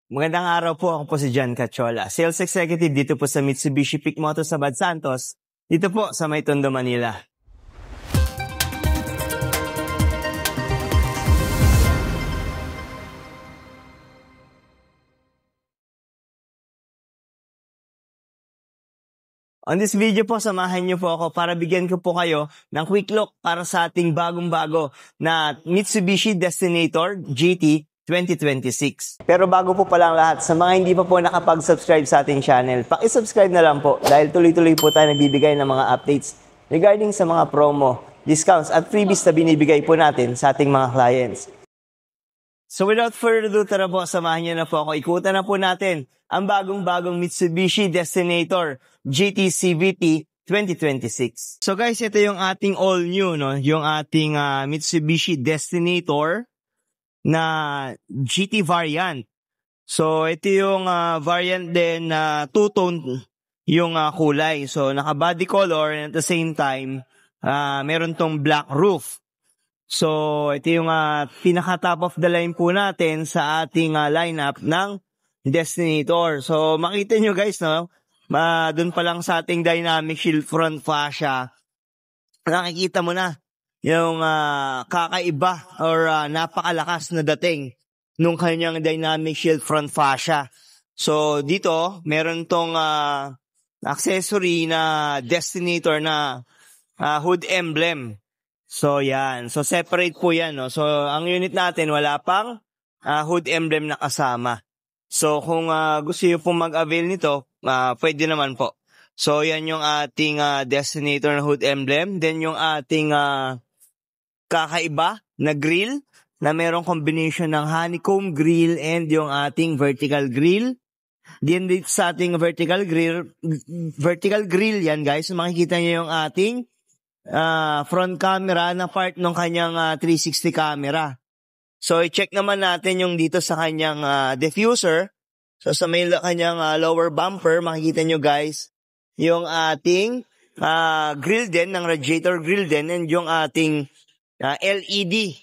Magandang araw po, ako po si John Cachola, Sales Executive dito po sa Mitsubishi Peak Motors sa Bad Santos, dito po sa May Tondo, Manila. On this video po, samahan niyo po ako para bigyan ko po kayo ng quick look para sa ating bagong-bago na Mitsubishi Destinator GT 2026. Pero bago po palang lahat, sa mga hindi pa po nakapag-subscribe sa ating channel, paki-subscribe na lang po dahil tuloy-tuloy po tayo nagbibigay ng mga updates regarding sa mga promo, discounts at freebies na binibigay po natin sa ating mga clients. So without further ado, tara po, samahan niyo na po ako. Ikutan na po natin ang bagong-bagong Mitsubishi Destinator GT CVT 2026. So guys, ito yung ating all new, no? Yung ating Mitsubishi Destinator na GT variant. So ito yung variant din na two-tone yung kulay. So naka-body color and at the same time, meron tong black roof. So, ito yung pinaka-top of the line po natin sa ating lineup ng Destinator. So, makita nyo guys, no? Doon pa lang sa ating dynamic shield front fascia, nakikita mo na yung kakaiba or napakalakas na dating nung kanyang dynamic shield front fascia. So, dito, meron tong accessory na Destinator na hood emblem. So, yan. So, separate po yan, no? So, ang unit natin, wala pang hood emblem na kasama. So, kung gusto nyo pong mag-avail nito, pwede naman po. So, yan yung ating Destinator na hood emblem. Then, yung ating kakaiba na grill na merong combination ng honeycomb grill and yung ating vertical grill. Then, dito sa ating vertical grill yan, guys. So, makikita nyo yung ating front camera na part ng kanyang 360 camera. So, i-check naman natin yung dito sa kanyang diffuser. So, sa may kanyang lower bumper, makikita nyo guys, yung ating grill din, ng radiator grill din, and yung ating LED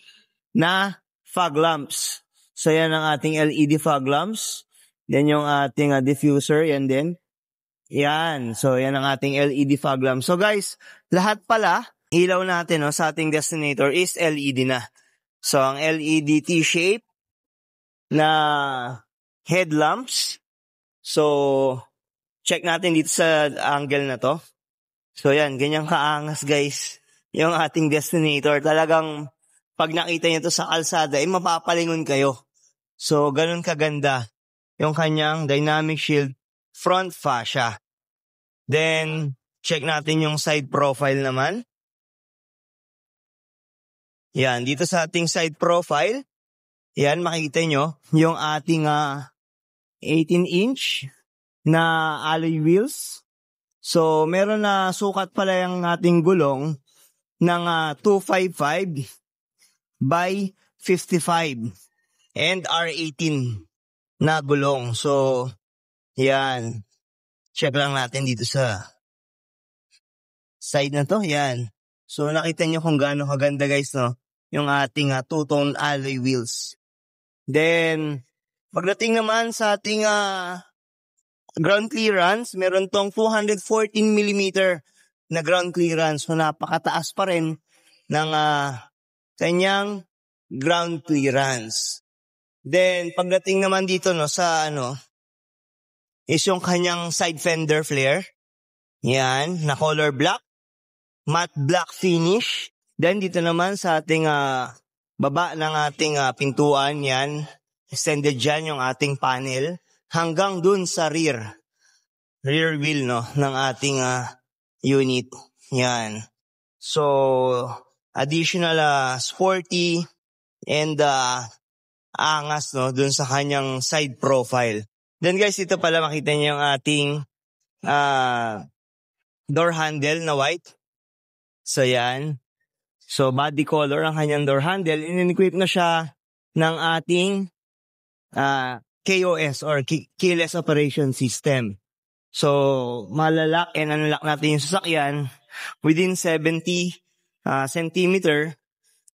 na fog lamps. So, yan ang ating LED fog lamps. Then, yung ating diffuser, yan din. Yan. So, yan ang ating LED fog lamp. So, guys, lahat pala, ilaw natin sa ating Destinator is LED na. So, ang LED T-shape na headlamps. So, check natin dito sa angle na to. So, yan. Ganyang kaangas, guys. Yung ating Destinator. Talagang, pag nakita nyo to sa kalsada, mapapalingon kayo. So, ganun kaganda yung kanyang dynamic shield front fascia. Then, check natin yung side profile naman. Yan, dito sa ating side profile, yan, makikita nyo yung ating 18-inch na alloy wheels. So, meron na sukat pala yung ating gulong ng 255 by 55 and R18 na gulong. So, yan. Check lang natin dito sa side na to. Yan. So, nakita nyo kung gaano kaganda guys, no? Yung ating two-tone alloy wheels. Then, pagdating naman sa ating ground clearance, meron tong 214mm na ground clearance. So, napakataas pa rin ng kanyang ground clearance. Then, pagdating naman dito, no, sa is yung kanyang side fender flare. Yan, na color black. Matte black finish. Then dito naman sa ating baba ng ating pintuan, yan. Extended dyan yung ating panel. Hanggang dun sa rear wheel, no, ng ating unit. Yan. So, additional sporty and angas, no, dun sa kanyang side profile. Then guys, ito pala makita niyo yung ating door handle na white. So yan. So body color ang kanyang door handle. In-equip na siya ng ating KOS or Keyless Operation System. So malalock and unlock natin yung sasakyan within 70 centimeter.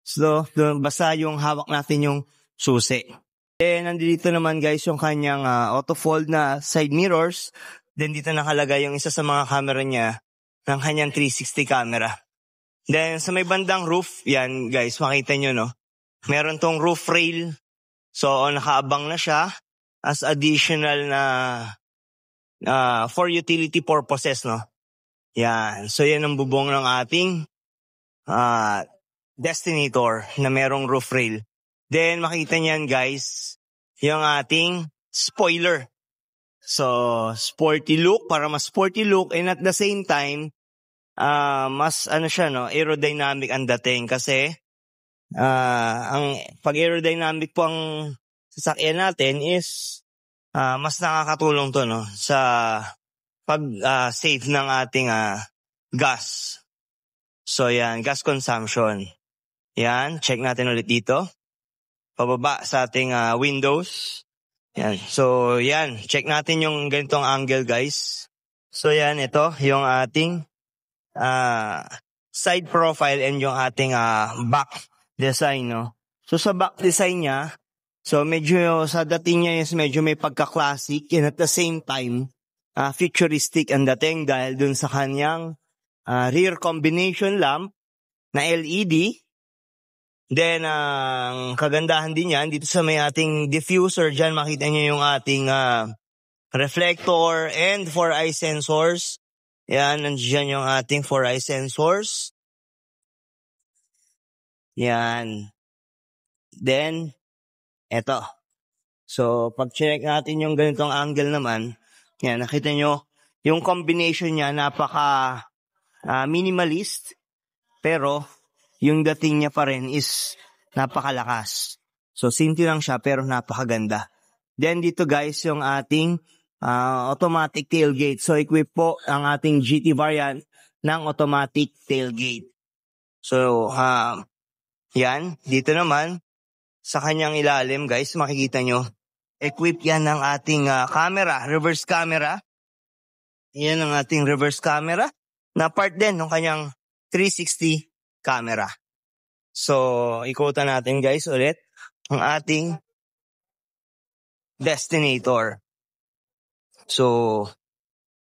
So basta yung hawak natin yung susi. Then, nandito naman guys yung kanyang auto-fold na side mirrors. Then, dito nakalagay yung isa sa mga camera niya ng kanyang 360 camera. Then, sa may bandang roof, yan guys, makita nyo, no? Meron tong roof rail. So, nakaabang na siya as additional na for utility purposes, no? Yan. So, yan ang bubong ng ating Destinator na merong roof rail. Then, makita niyan guys, yung ating spoiler. So, sporty look, para mas sporty look, and at the same time, mas siya, no, aerodynamic ang dating kasi ang pag aerodynamic po ang sasakyan natin is mas nakakatulong to, no, sa pag save ng ating gas. So yan, gas consumption. Yan, check natin ulit dito. Pababa sa ating windows. Yan. So yan, check natin yung ganitong angle guys. So yan, ito yung ating side profile and yung ating back design, no. So sa back design niya, so medyo sa dating niya is medyo may pagka-classic and at the same time futuristic ang dating dahil dun sa kanyang rear combination lamp na LED. Then ang kagandahan din yan dito sa may ating diffuser, dyan makita niyo yung ating reflector and 4-eye sensors. Yan, nandiyan yung ating 4-eye sensors. Yan. Then, eto. So, pag-check natin yung ganitong angle naman, yan, nakita nyo, yung combination niya napaka minimalist, pero yung dating niya pa rin is napakalakas. So, simple lang siya, pero napakaganda. Then, dito guys, yung ating automatic tailgate. So, equip po ang ating GT variant ng automatic tailgate. So, yan, dito naman, sa kanyang ilalim, guys, makikita nyo, equip yan ng ating camera, reverse camera. Yan ang ating reverse camera, na part din ng kanyang 360 camera. So, ikutan natin, guys, ulit, ang ating Destinator. So,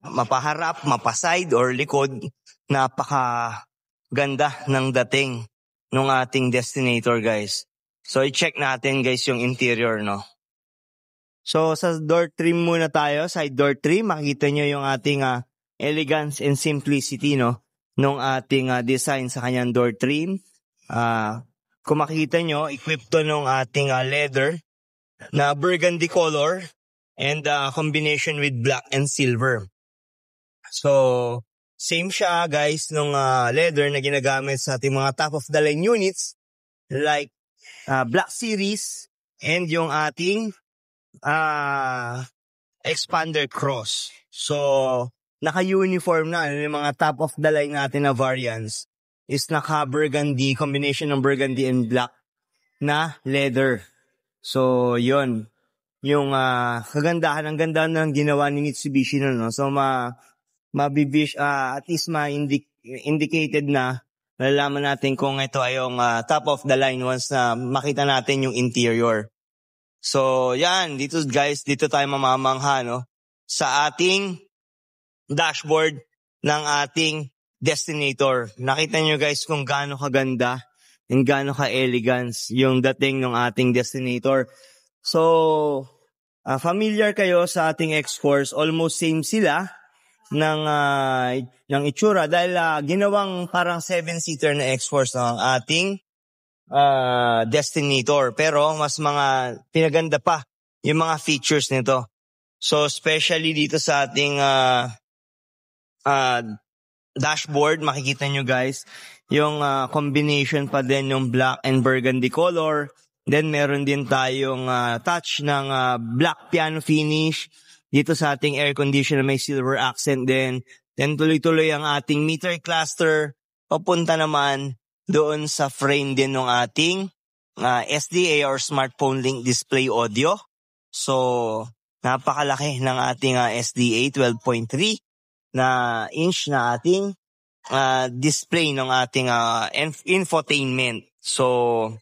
mapaharap, mapaside, or likod, napakaganda ng dating ng ating Destinator, guys. So, i-check natin, guys, yung interior, no? So, sa door trim muna tayo. Side door trim, makikita nyo yung ating elegance and simplicity, no? Nung ating design sa kanyang door trim. Kung makikita nyo, equipped to nung ating leather na burgundy color and combination with black and silver. So, same siya, guys, nung leather na ginagamit sa ating mga top-of-the-line units like Black Series and yung ating Expander Cross. So, naka-uniform na yung mga top-of-the-line natin na variants is naka-burgundy, combination ng burgundy and black na leather. So, yon yung kagandahan, ang ganda ng ginawa ni Mitsubishi, no? So, at least indicated na nalalaman natin kung ito ay yung top of the line once na makita natin yung interior. So, yan, dito guys, dito tayo mamamangha, no, sa ating dashboard ng ating Destinator. Nakita nyo guys kung gaano kaganda and gaano ka-elegance yung dating ng ating Destinator. So, familiar kayo sa ating X-Force, almost same sila ng itsura dahil ginawang parang 7-seater na X-Force ng ating Destinator, pero mas mga pinaganda pa yung mga features nito. So especially dito sa ating dashboard, makikita nyo guys yung combination pa din yung black and burgundy color. Then meron din tayong touch ng black piano finish dito sa ating air conditioner, may silver accent din. Then tuloy-tuloy ang ating meter cluster papunta naman doon sa frame din ng ating SDA or smartphone link display audio. So, napakalaki ng ating SDA 12.3 na inch na ating display ng ating infotainment. So,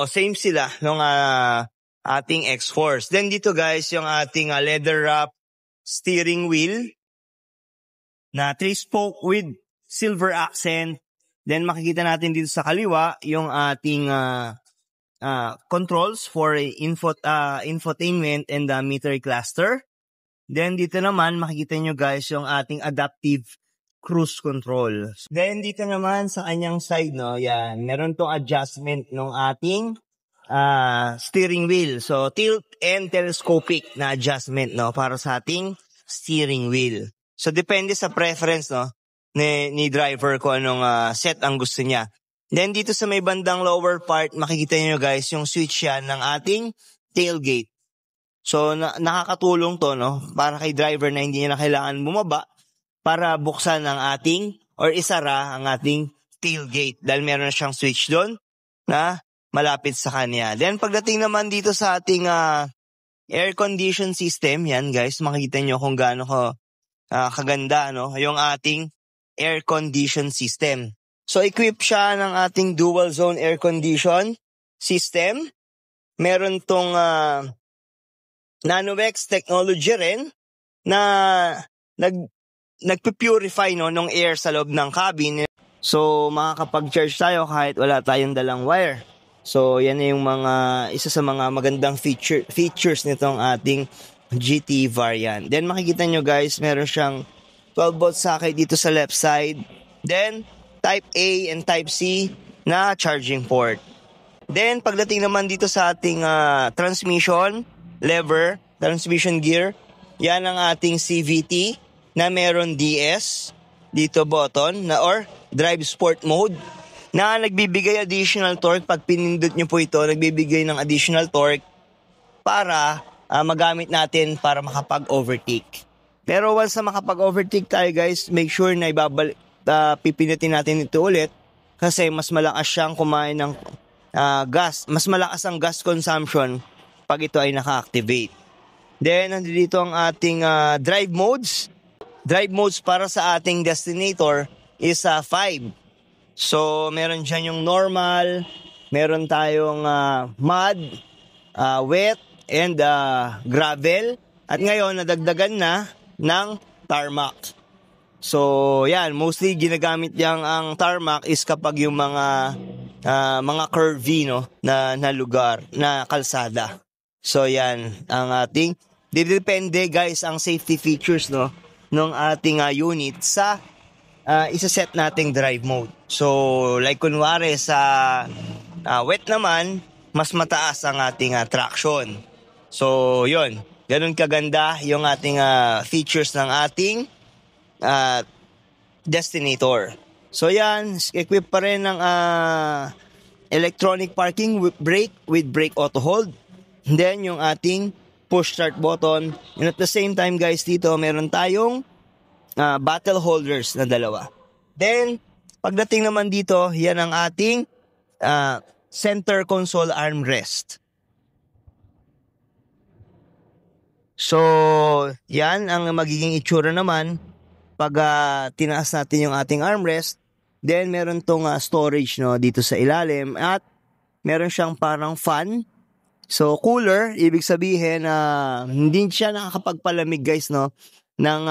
same sila nung ating X-Force. Then dito guys, yung ating leather wrap steering wheel na 3-spoke with silver accent. Then makikita natin dito sa kaliwa yung ating controls for infotainment and meter cluster. Then dito naman makikita nyo guys yung ating adaptive cruise control. Then dito naman sa kanyang side, no, yan, meron tong adjustment ng ating steering wheel. So tilt and telescopic na adjustment, no, para sa ating steering wheel. So depende sa preference, no, ni driver kung anong set ang gusto niya. Then dito sa may bandang lower part, makikita niyo guys yung switch yan ng ating tailgate. So nakakatulong to, no, para kay driver na hindi niya na kailangan bumaba para buksan ang ating or isara ang ating tailgate dahil meron na siyang switch doon na malapit sa kanya. Then pagdating naman dito sa ating air condition system, yan guys, makikita niyo kung gaano kaganda, no, yung ating air condition system. So equip siya ng ating dual zone air condition system. Meron tong NanoX technology rin na nagpupurify, no, ng air sa loob ng cabin. So makakapag-charge tayo kahit wala tayong dalang wire. So yan yung isa sa mga magandang features nitong ating GT variant. Then makikita nyo guys, meron siyang 12-volt socket dito sa left side. Then Type A and Type C na charging port. Then pagdating naman dito sa ating transmission lever, transmission gear, yan ang ating CVT na meron DS dito button na or drive sport mode na nagbibigay additional torque. Pag pinindot nyo po ito, nagbibigay ng additional torque para magamit natin para makapag-overtake. Pero once na makapag-overtake tayo guys, make sure na pipindutin natin ito ulit kasi mas malakas siyang kumain ng gas. Mas malakas ang gas consumption pag ito ay naka-activate. Then nandito ang ating drive modes. Drive modes para sa ating Destinator is 5. So meron dyan yung normal, meron tayong mud, wet, and gravel. At ngayon, nadagdagan na ng tarmac. So, yan. Mostly, ginagamit yang ang tarmac is kapag yung mga curvy, no, na lugar, na kalsada. So, yan. Ang ating, depende guys, ang safety features, no, ng ating unit sa isa-set nating drive mode. So, like kunwari sa wet naman, mas mataas ang ating traction. So, yun. Ganun kaganda yung ating features ng ating Destinator. So, yan. Equip pa rin ng electronic parking brake with brake auto hold. And then, yung ating push start button. And at the same time, guys, dito, meron tayong bottle holders na dalawa. Then, pagdating naman dito, yan ang ating center console armrest. So, yan ang magiging itsura naman pag tinaas natin yung ating armrest. Then, meron tong storage, no, dito sa ilalim. At meron siyang parang fan. So, cooler, ibig sabihin hindi siya nakakapagpalamig, guys, no, ng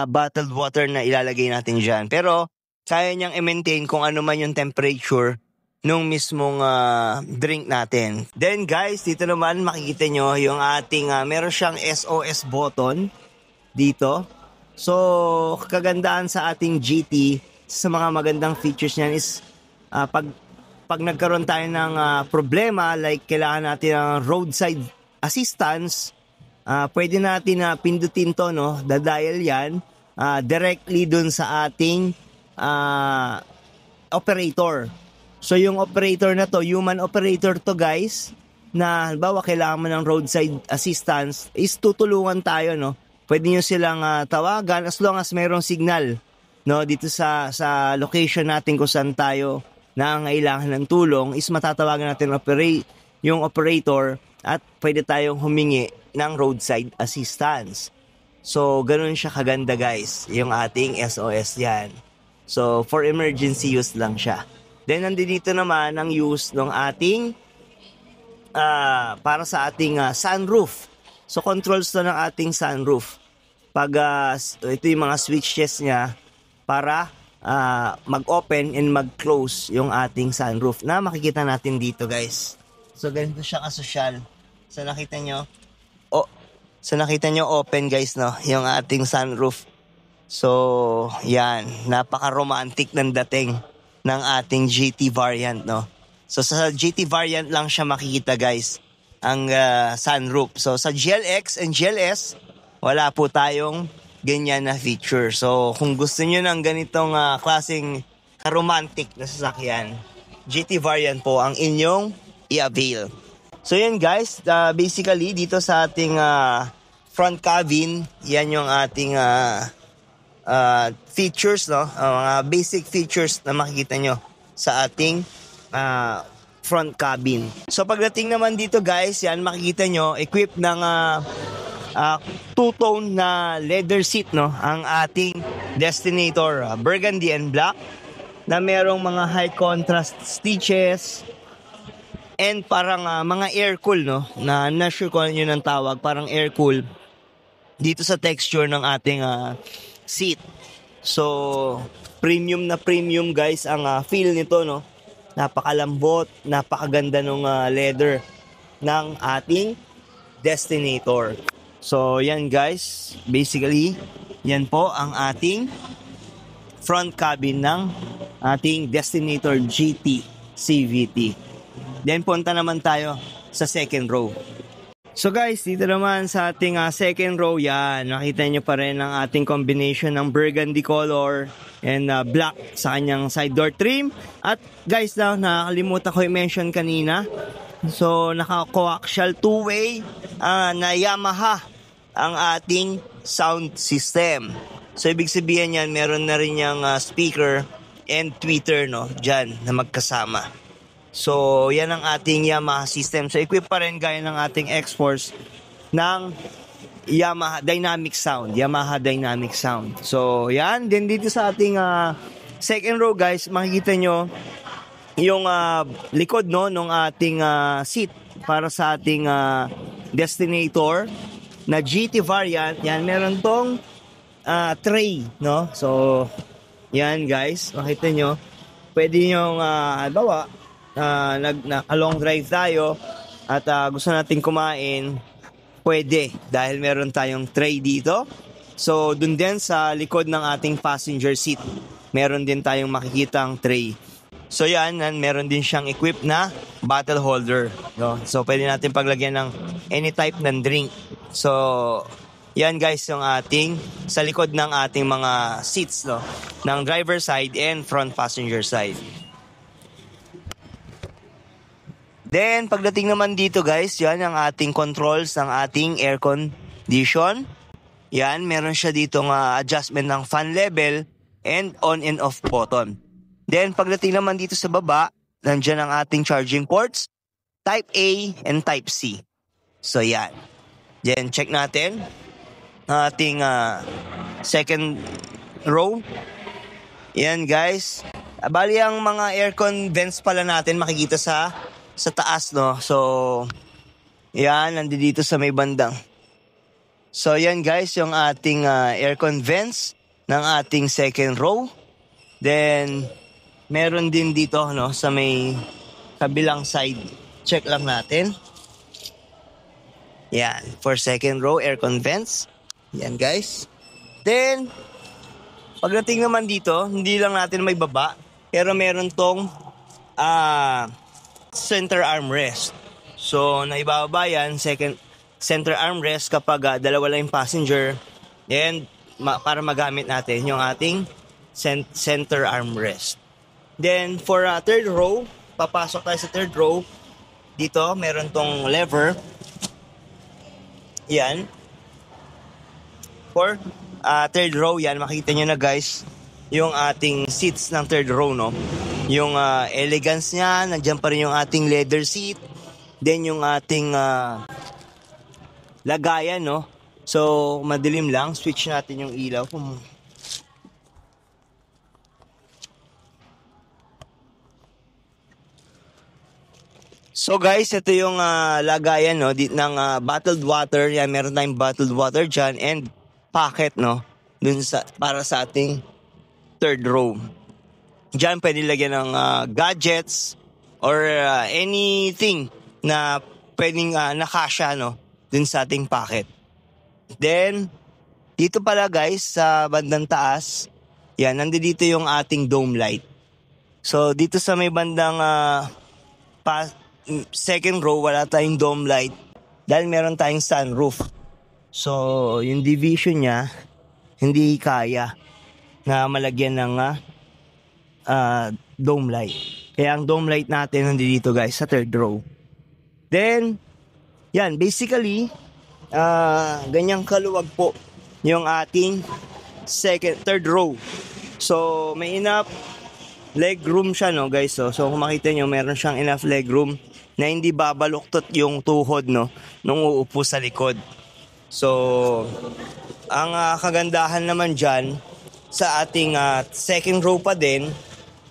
bottled water na ilalagay natin dyan. Pero, kaya niyang i-maintain kung ano man yung temperature nung mismong drink natin. Then guys, dito naman makikita nyo yung ating meron siyang SOS button dito. So, kagandaan sa ating GT, sa mga magandang features niyan is pag nagkaroon tayo ng problema, like kailangan natin ng roadside assistance, pwede natin pindutin to, no, dadial yan directly dun sa ating operator. So yung operator na to, human operator to guys, na halimbawa kailangan mo ng roadside assistance, is tutulungan tayo, no. Pwede nyo silang tawagan as long as mayroong signal, no, dito sa location natin kung saan tayo nangangailangan ng tulong, is matatawagan natin yung operator at pwede tayong humingi ng roadside assistance. So ganun siya kaganda guys, yung ating SOS yan. So for emergency use lang siya. Then nandito naman ang use ng ating para sa ating sunroof. So controls to ng ating sunroof. Pag ito yung mga switches niya para mag-open and mag-close yung ating sunroof na makikita natin dito, guys. So ganito siya kasosyal. So nakita nyo, open, guys, no, yung ating sunroof. So yan, napaka-romantic ng dating ng ating GT variant, no. So sa GT variant lang siya makikita, guys, ang sunroof. So sa GLX and GLS, wala po tayong ganyan na feature. So kung gusto niyo ng ganitong klaseng romantic na sasakyan, GT variant po ang inyong i-avail. So yan, guys, basically dito sa ating front cabin, yan yung ating features, no, mga basic features na makikita nyo sa ating front cabin. So pagdating naman dito, guys, yan makikita nyo equipped ng two-tone na leather seat, no, ang ating Destinator, burgundy and black, na merong mga high contrast stitches and parang mga air cool, no, na not sure kung ano yun ang tawag, parang air cool dito sa texture ng ating seat. So premium na premium, guys, ang feel nito, no. Napakalambot, napakaganda ng leather ng ating Destinator. So yan, guys, basically yan po ang ating front cabin ng ating Destinator GT CVT. Then punta naman tayo sa second row. So guys, dito naman sa ating second row, yan, nakita nyo pa rin ang ating combination ng burgundy color and black sa kanyang side door trim. At guys, nakalimutan ko i-mention kanina, so naka-coaxial two-way na Yamaha ang ating sound system. So ibig sabihin yan, meron na rin yung speaker and tweeter, no, dyan na magkasama. So yan ang ating Yamaha system. So equip pa rin gaya ng ating X-Force ng Yamaha Dynamic Sound. So yan, din dito sa ating second row, guys, makikita nyo yung likod, no, ng ating seat para sa ating Destinator na GT variant. Yan, meron tong tray, no. So yan, guys, makita nyo, pwede nyo bawa long drive tayo at gusto natin kumain, pwede, dahil meron tayong tray dito. So dun din sa likod ng ating passenger seat, meron din tayong makikitang tray. So yan, meron din siyang equipped na bottle holder, no? So pwede natin paglagyan ng any type ng drink. So yan, guys, yung ating sa likod ng ating mga seats, no, ng driver side and front passenger side. Then, pagdating naman dito, guys, yan ang ating controls ng ating air condition. Yan, meron siya dito adjustment ng fan level and on and off button. Then, pagdating naman dito sa baba, nandyan ang ating charging ports, Type A and Type C. So, yan. Then, check natin ang ating second row. Yan, guys. Bali, ang mga aircon vents pala natin makikita sa taas, no. So yan, nandito sa may bandang. So yan, guys, yung ating aircon vents ng ating second row. Then meron din dito, no, sa may kabilang side. Check lang natin. Yan, for second row aircon vents. Yan, guys. Then pagdating naman dito, hindi lang natin may baba, pero meron tong center armrest. So naibababa yan, second center armrest kapag dalawa lang yung passenger, and para magamit natin yung ating center armrest. Then for third row, papasok tayo sa third row. Dito meron tong lever. Yan. For third row, yan, makita nyo na, guys, yung ating seats ng third row, no. Yung elegance niya, nandiyan pa rin yung ating leather seat. Then yung ating lagayan, no. So madilim lang, switch natin yung ilaw. So guys, ito yung lagayan no ng bottled water. Yan, meron tayong bottled water diyan and packet no dun sa para sa ating third row. Diyan pwede lagyan ng gadgets or anything na pwedeng nakasya no dun sa ating packet. Then dito pala guys sa bandang taas, yan nandito yung ating dome light. So dito sa may bandang second row wala tayong dome light dahil meron tayong sunroof. So yung division niya hindi kaya na malagyan ng dome light. Kaya ang dome light natin nandito guys sa third row. Then yan basically ganyang kaluwag po yung ating third row. So may enough leg room siya no guys. So kung makita nyo meron siyang enough leg room na hindi babaluktot yung tuhod no nung uupo sa likod. So ang kagandahan naman dyan sa ating second row pa din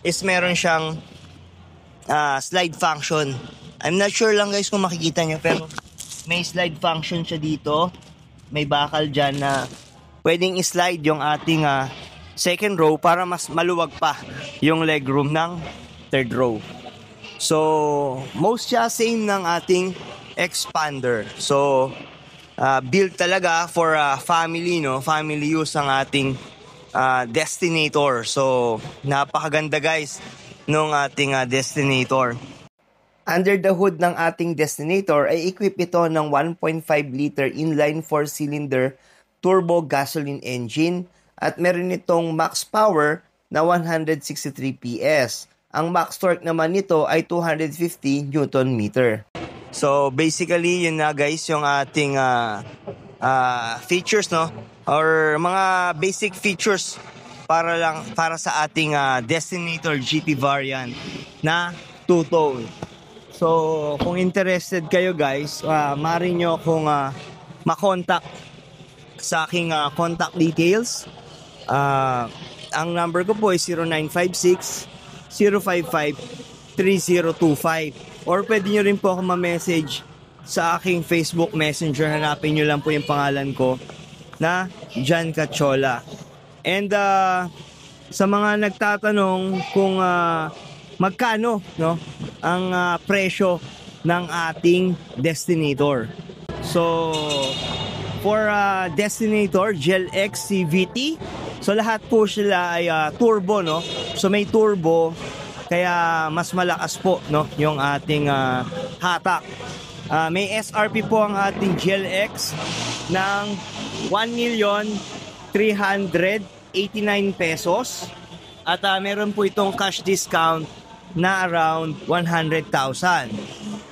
is meron siyang slide function. I'm not sure lang guys kung makikita nyo pero may slide function siya dito. May bakal dyan na pwedeng slide yung ating second row para mas maluwag pa yung leg room ng third row. So, most siya same ng ating expander. So, built talaga for family, no? Family use ang ating Destinator. So, napakaganda guys nung ating Destinator. Under the hood ng ating Destinator ay equip ito ng 1.5 liter inline 4-cylinder turbo gasoline engine at meron itong max power na 163 PS. Ang max torque naman nito ay 250 Newton meter. So basically yun na guys yung ating features no or mga basic features para sa ating Destinator GT variant na two-tone. So, kung interested kayo guys, maaari nyo akong makontak sa aking contact details. Ang number ko po ay 0956-055-3025 or pwede nyo rin po ako ma-message sa aking Facebook Messenger. Hanapin nyo lang po yung pangalan ko na John Cachola. And sa mga nagtatanong kung magkano no ang presyo ng ating Destinator. So for Destinator GLX CVT, so lahat po sila ay turbo no. So may turbo kaya mas malakas po no yung ating hatak. May SRP po ang ating GLX ng 1,389,000 pesos at meron po itong cash discount na around 100,000.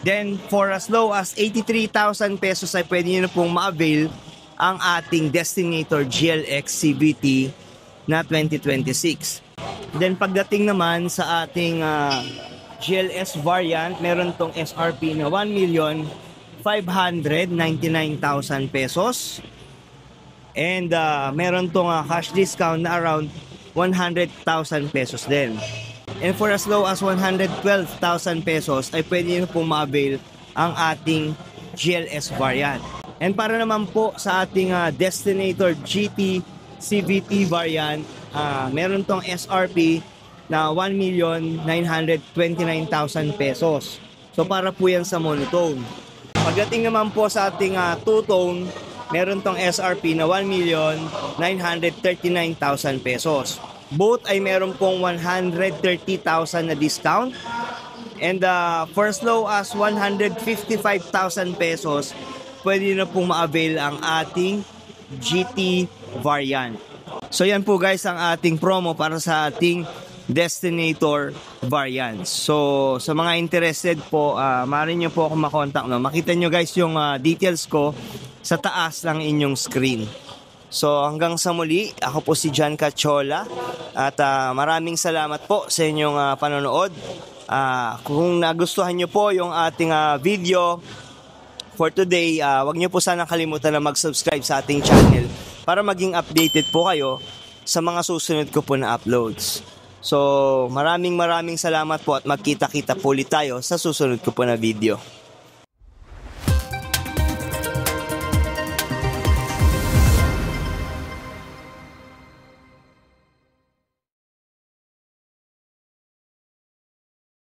Then for as low as 83,000 pesos ay pwede nyo na pong ma-avail ang ating Destinator GLX CVT na 2026. Then pagdating naman sa ating GLS variant, meron tong SRP na 1,599,000 pesos. And meron tong cash discount na around 100,000 pesos din. And for as low as 112,000 pesos ay pwede nyo pong ma-avail ang ating GLS variant. And para naman po sa ating Destinator GT CVT variant, meron tong SRP na 1,929,000 pesos. So para po yan sa monotone. Pagdating naman po sa ating two-tone, meron tong SRP na 1,939,000 pesos. Both ay meron pong 130,000 na discount. And for as low as 155,000 pesos, pwede na pong ma-avail ang ating GT variant. So yan po guys ang ating promo para sa ating Destinator variant. So sa mga interested po, maaari nyo po ako makontak. No? Makita nyo guys yung details ko sa taas ng inyong screen. So hanggang sa muli, ako po si John Cachola at maraming salamat po sa inyong panonood. Kung nagustuhan nyo po yung ating video for today, wag nyo po sana kalimutan na mag-subscribe sa ating channel para maging updated po kayo sa mga susunod ko po na uploads. So maraming salamat po at magkita-kita po ulit tayo sa susunod ko po na video.